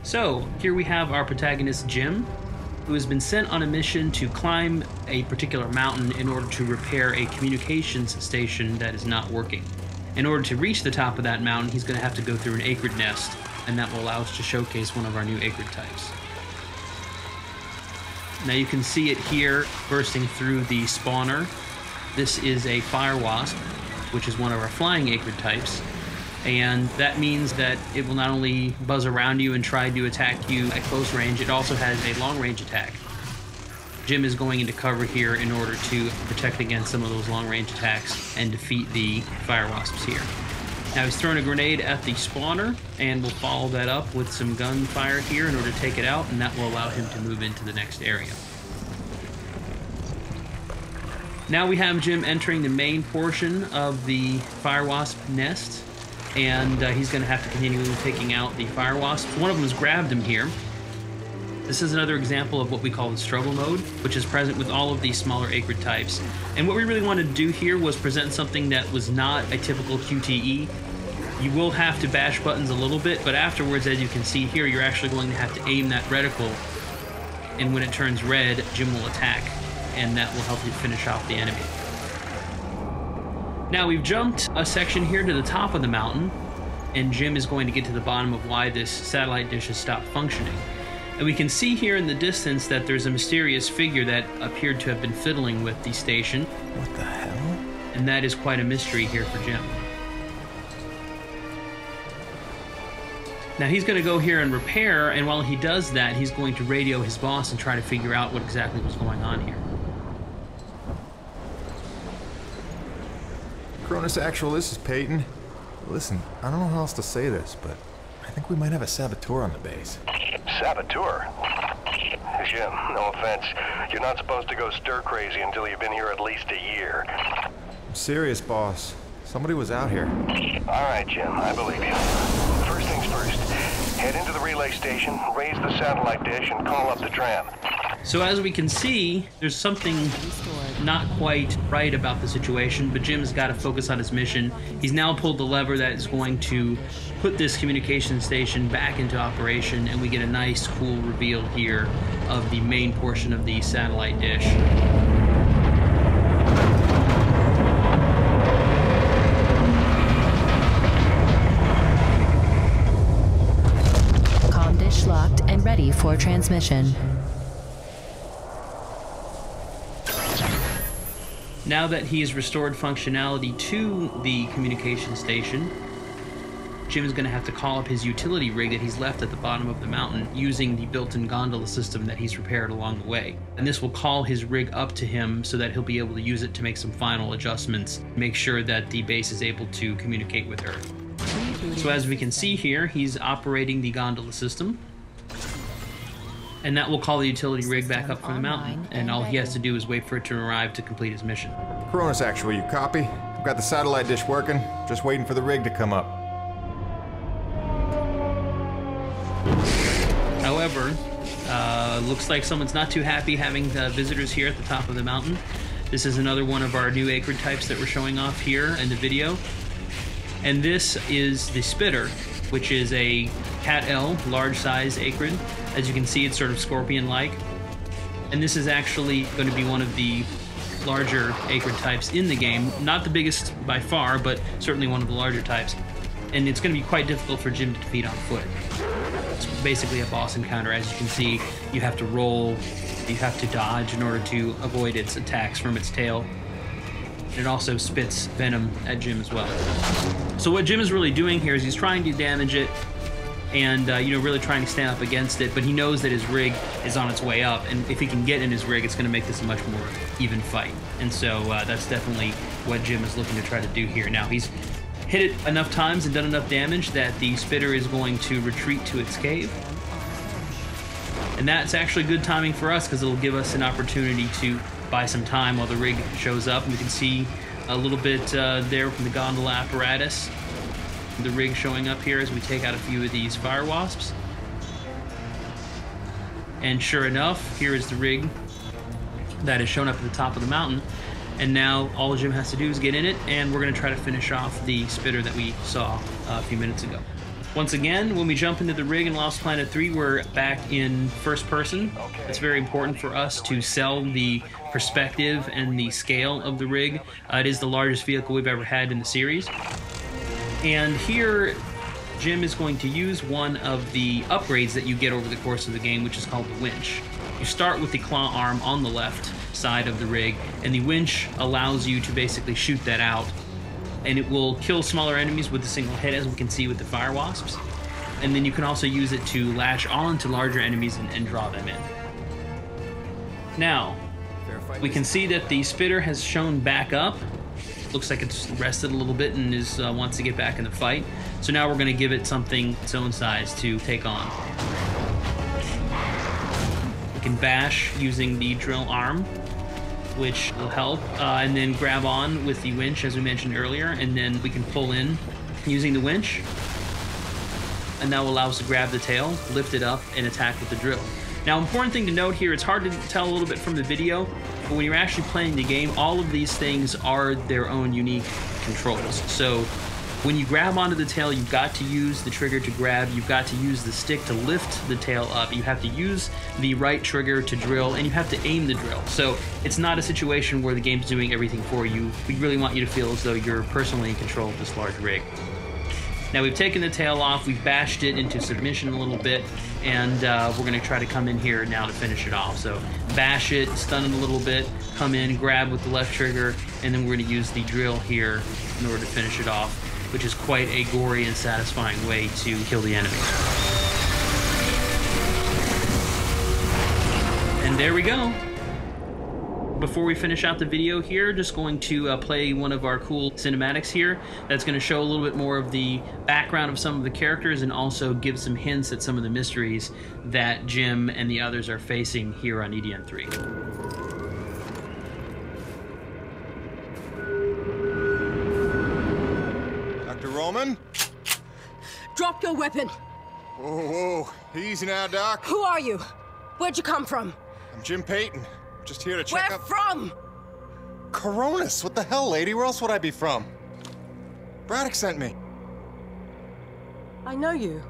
So, here we have our protagonist Jim, who has been sent on a mission to climb a particular mountain in order to repair a communications station that is not working. In order to reach the top of that mountain, he's going to have to go through an acrid nest, and that will allow us to showcase one of our new acrid types. Now you can see it here bursting through the spawner. This is a fire wasp, which is one of our flying acrid types. And that means that it will not only buzz around you and try to attack you at close range, it also has a long range attack. Jim is going into cover here in order to protect against some of those long range attacks and defeat the fire wasps here. Now he's throwing a grenade at the spawner, and we'll follow that up with some gunfire here in order to take it out, and that will allow him to move into the next area. Now we have Jim entering the main portion of the fire wasp nest, and he's going to have to continue taking out the fire wasps. One of them has grabbed him here. This is another example of what we call the struggle mode, which is present with all of these smaller acrid types. And what we really wanted to do here was present something that was not a typical QTE. You will have to bash buttons a little bit, but afterwards, as you can see here, you're actually going to have to aim that reticle, and when it turns red, Jim will attack, and that will help you finish off the enemy. Now we've jumped a section here to the top of the mountain, and Jim is going to get to the bottom of why this satellite dish has stopped functioning. And we can see here in the distance that there's a mysterious figure that appeared to have been fiddling with the station. What the hell? And that is quite a mystery here for Jim. Now he's going to go here and repair, and while he does that, he's going to radio his boss and try to figure out what exactly was going on here. Cronus Actual, this is Peyton. Listen, I don't know how else to say this, but I think we might have a saboteur on the base. Saboteur? Jim, no offense. You're not supposed to go stir-crazy until you've been here at least a year. I'm serious, boss. Somebody was out here. All right, Jim, I believe you. First things first, head into the relay station, raise the satellite dish, and call up the tram. So as we can see, there's something not quite right about the situation, but Jim's got to focus on his mission. He's now pulled the lever that is going to put this communication station back into operation, and we get a nice, cool reveal here of the main portion of the satellite dish. Comm dish locked and ready for transmission. Now that he's restored functionality to the communication station, Jim is going to have to call up his utility rig that he's left at the bottom of the mountain using the built-in gondola system that he's repaired along the way. And this will call his rig up to him so that he'll be able to use it to make some final adjustments, make sure that the base is able to communicate with Earth. So as we can see here, he's operating the gondola system. And that will call the utility rig back up from the mountain, and all he has to do is wait for it to arrive to complete his mission. Cronus Actual, you copy? I've got the satellite dish working, just waiting for the rig to come up. However, looks like someone's not too happy having visitors here at the top of the mountain. This is another one of our new acrid types that we're showing off here in the video. And this is the spitter, which is a Cat L, large size acrid. As you can see, it's sort of scorpion-like. And this is actually going to be one of the larger acrid types in the game. Not the biggest by far, but certainly one of the larger types. And it's going to be quite difficult for Jim to defeat on foot. It's basically a boss encounter. As you can see, you have to roll, you have to dodge in order to avoid its attacks from its tail. It also spits venom at Jim as well. So what Jim is really doing here is he's trying to damage it and really trying to stand up against it, but he knows that his rig is on its way up, and if he can get in his rig, it's going to make this a much more even fight. And so that's definitely what Jim is looking to try to do here. Now, he's hit it enough times and done enough damage that the spitter is going to retreat to its cave. And that's actually good timing for us because it'll give us an opportunity to buy some time while the rig shows up. And we can see a little bit there from the gondola apparatus, the rig showing up here as we take out a few of these fire wasps. And sure enough, here is the rig that has shown up at the top of the mountain. And now all Jim has to do is get in it, and we're going to try to finish off the spitter that we saw a few minutes ago. Once again, when we jump into the rig in Lost Planet 3, we're back in first person. It's very important for us to sell the perspective and the scale of the rig. It is the largest vehicle we've ever had in the series. And here, Jim is going to use one of the upgrades that you get over the course of the game, which is called the winch. You start with the claw arm on the left side of the rig, and the winch allows you to basically shoot that out. And it will kill smaller enemies with a single hit, as we can see with the fire wasps. And then you can also use it to latch on to larger enemies and draw them in. Now, we can see that the spitter has shown back up. Looks like it's rested a little bit and wants to get back in the fight. So now we're going to give it something its own size to take on. We can bash using the drill arm, which will help, and then grab on with the winch, as we mentioned earlier, and then we can pull in using the winch, and that will allow us to grab the tail, lift it up, and attack with the drill. Now, important thing to note here, it's hard to tell a little bit from the video, but when you're actually playing the game, all of these things are their own unique controls. So when you grab onto the tail, you've got to use the trigger to grab, you've got to use the stick to lift the tail up, you have to use the right trigger to drill, and you have to aim the drill. So it's not a situation where the game's doing everything for you. We really want you to feel as though you're personally in control of this large rig. Now we've taken the tail off, we've bashed it into submission a little bit, and we're going to try to come in here now to finish it off. So bash it, stun it a little bit, come in, grab with the left trigger, and then we're going to use the drill here in order to finish it off, which is quite a gory and satisfying way to kill the enemies. And there we go. Before we finish out the video here, just going to play one of our cool cinematics here that's going to show a little bit more of the background of some of the characters and also give some hints at some of the mysteries that Jim and the others are facing here on EDN 3. Dr. Roman? Drop your weapon! Whoa, whoa. Easy now, Doc. Who are you? Where'd you come from? I'm Jim Payton. Just here to check Where up... from? Coronis! What the hell, lady? Where else would I be from? Braddock sent me. I know you.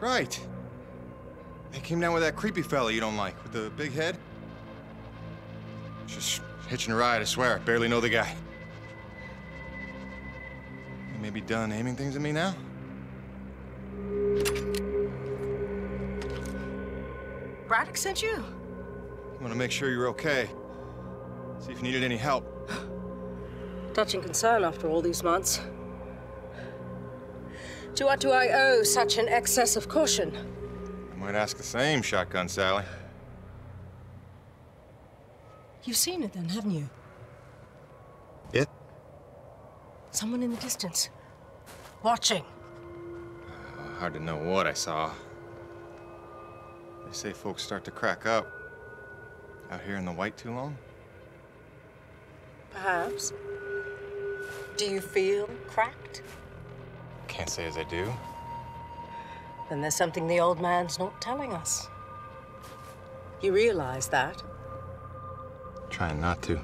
Right. They came down with that creepy fella you don't like, with the big head. Just hitching a ride, I swear. I barely know the guy. You may be done aiming things at me now? Braddock sent you? I want to make sure you're okay. See if you needed any help. Touching concern after all these months. To what do I owe such an excess of caution? I might ask the same, Shotgun Sally. You've seen it then, haven't you? It? Someone in the distance. Watching. Hard to know what I saw. They say folks start to crack up. Out here in the white too long? Perhaps. Do you feel cracked? Can't say as I do. Then there's something the old man's not telling us. You realize that? Trying not to.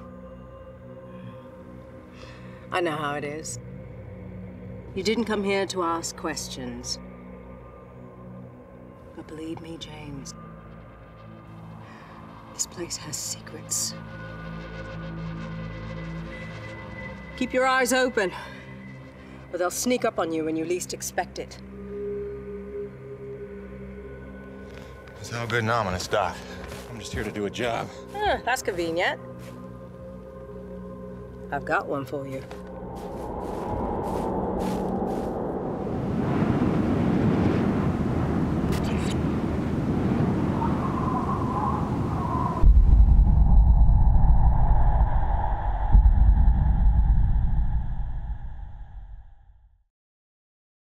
I know how it is. You didn't come here to ask questions. But believe me, James, this place has secrets. Keep your eyes open, or they'll sneak up on you when you least expect it. It's all good and ominous, Doc. I'm just here to do a job. That's convenient. I've got one for you.